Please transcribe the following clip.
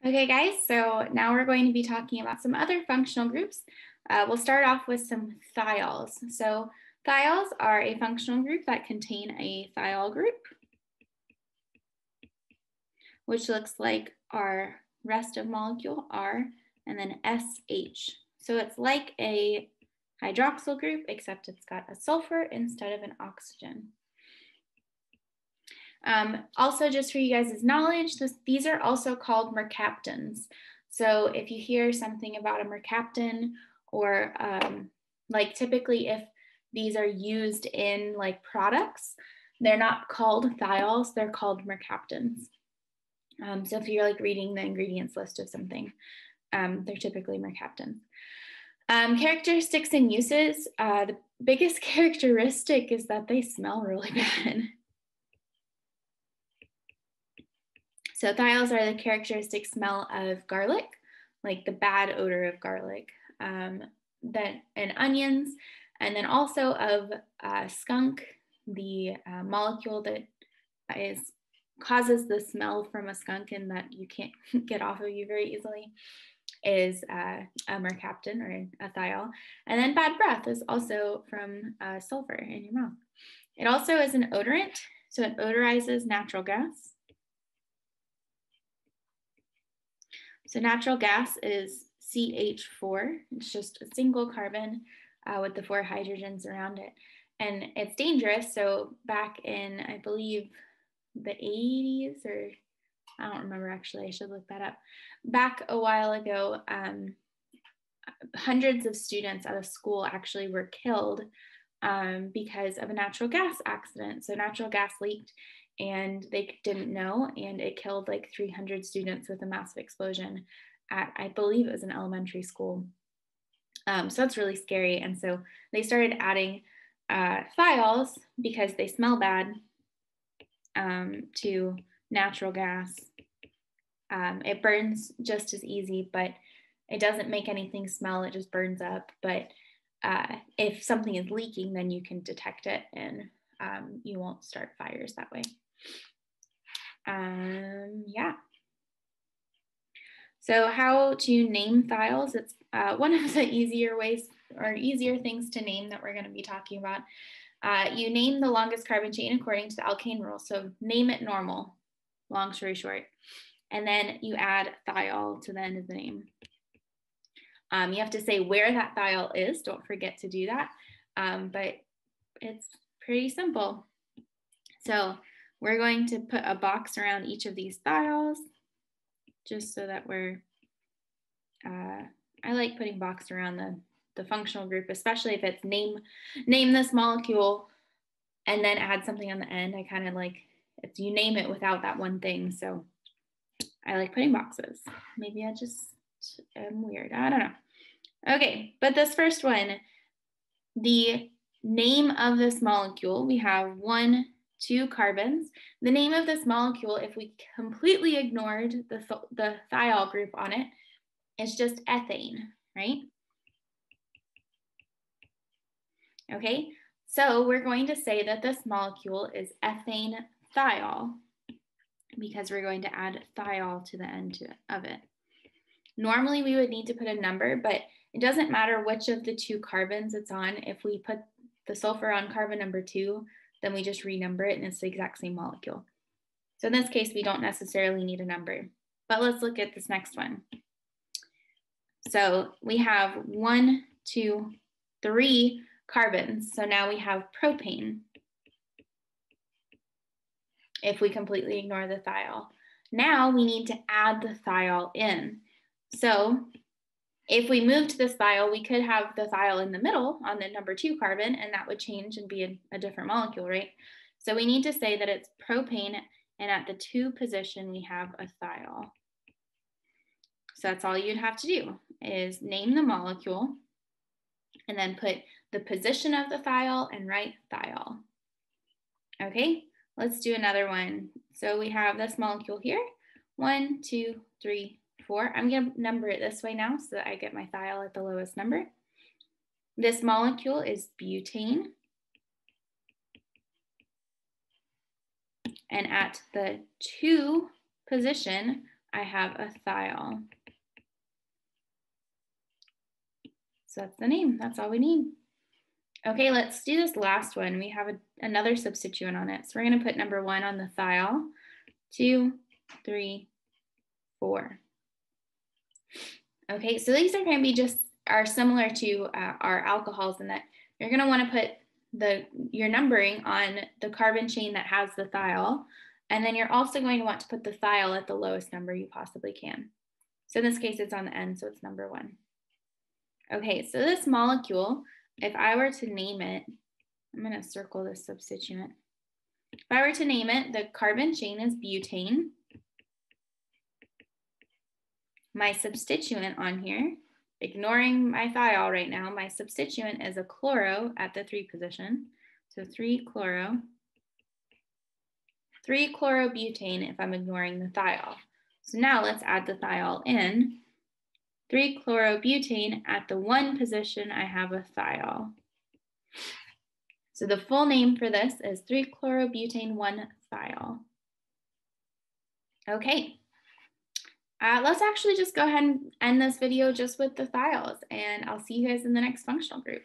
Okay, guys, so now we're going to be talking about some other functional groups. We'll start off with some thiols. So thiols are a functional group that contain a thiol group, which looks like our rest of molecule, R, and then SH. So it's like a hydroxyl group, except it's got a sulfur instead of an oxygen. Also, just for you guys' knowledge, these are also called mercaptans. So if you hear something about a mercaptan, or like typically if these are used in like products, they're not called thiols, they're called mercaptans. So if you're like reading the ingredients list of something, they're typically mercaptans. Characteristics and uses, the biggest characteristic is that they smell really bad. So thiols are the characteristic smell of garlic, like the bad odor of garlic, and onions, and then also of skunk, the molecule that causes the smell from a skunk and that you can't get off of you very easily is a mercaptan or a thiol. And then bad breath is also from sulfur in your mouth. It also is an odorant, so it odorizes natural gas. So natural gas is CH4. It's just a single carbon with the 4 hydrogens around it. And it's dangerous. So back in, I believe, the 80s, or I don't remember actually, I should look that up. Back a while ago, hundreds of students at a school actually were killed because of a natural gas accident. So natural gas leaked and they didn't know, and it killed like 300 students with a massive explosion at, I believe it was an elementary school. So that's really scary. And so they started adding thiols because they smell bad to natural gas. It burns just as easy, but it doesn't make anything smell, it just burns up. But if something is leaking, then you can detect it and you won't start fires that way. Yeah. So how to name thiols? It's one of the easier ways or easier things to name that we're going to be talking about. You name the longest carbon chain according to the alkane rule. So name it normal, long story short. And then you add thiol to the end of the name. You have to say where that thiol is. Don't forget to do that. But it's pretty simple. So we're going to put a box around each of these thiols just so that we're, I like putting box around the functional group, especially if it's name this molecule and then add something on the end. I kind of like, if you name it without that one thing. So I like putting boxes. Maybe I just am weird. I don't know. Okay, but this first one, the name of this molecule, we have 1, 2 carbons. The name of this molecule, if we completely ignored the thiol group on it, is just ethane, right? Okay, so we're going to say that this molecule is ethane thiol because we're going to add thiol to the end of it. Normally we would need to put a number, but it doesn't matter which of the 2 carbons it's on. If we put the sulfur on carbon number 2, then we just renumber it and it's the exact same molecule. So in this case, we don't necessarily need a number, but let's look at this next one. So we have 1, 2, 3 carbons. So now we have propane if we completely ignore the thiol. Now we need to add the thiol in. So if we moved this thiol, we could have the thiol in the middle on the number 2 carbon, and that would change and be a different molecule, right? So we need to say that it's propane, and at the 2 position, we have a thiol. So that's all you'd have to do is name the molecule and then put the position of the thiol and write thiol. Okay, let's do another one. So we have this molecule here, 1, 2, 3, 4. I'm going to number it this way now so that I get my thiol at the lowest number. This molecule is butane. And at the 2 position, I have a thiol. So that's the name. That's all we need. Okay, let's do this last one. We have another substituent on it. So we're going to put number 1 on the thiol. 2, 3, 4. Okay, so these are going to be are similar to our alcohols in that you're going to want to put your numbering on the carbon chain that has the thiol, and then you're also going to want to put the thiol at the lowest number you possibly can. So in this case, it's on the end, so it's number 1. Okay, so this molecule, if I were to name it, I'm going to circle this substituent. If I were to name it, the carbon chain is butane. My substituent on here, ignoring my thiol right now, my substituent is a chloro at the 3 position. So 3-chlorobutane if I'm ignoring the thiol. So now let's add the thiol in. 3-chlorobutane at the 1 position, I have a thiol. So the full name for this is 3-chlorobutane 1-thiol. Okay. Let's actually just go ahead and end this video just with the thiols, and I'll see you guys in the next functional group.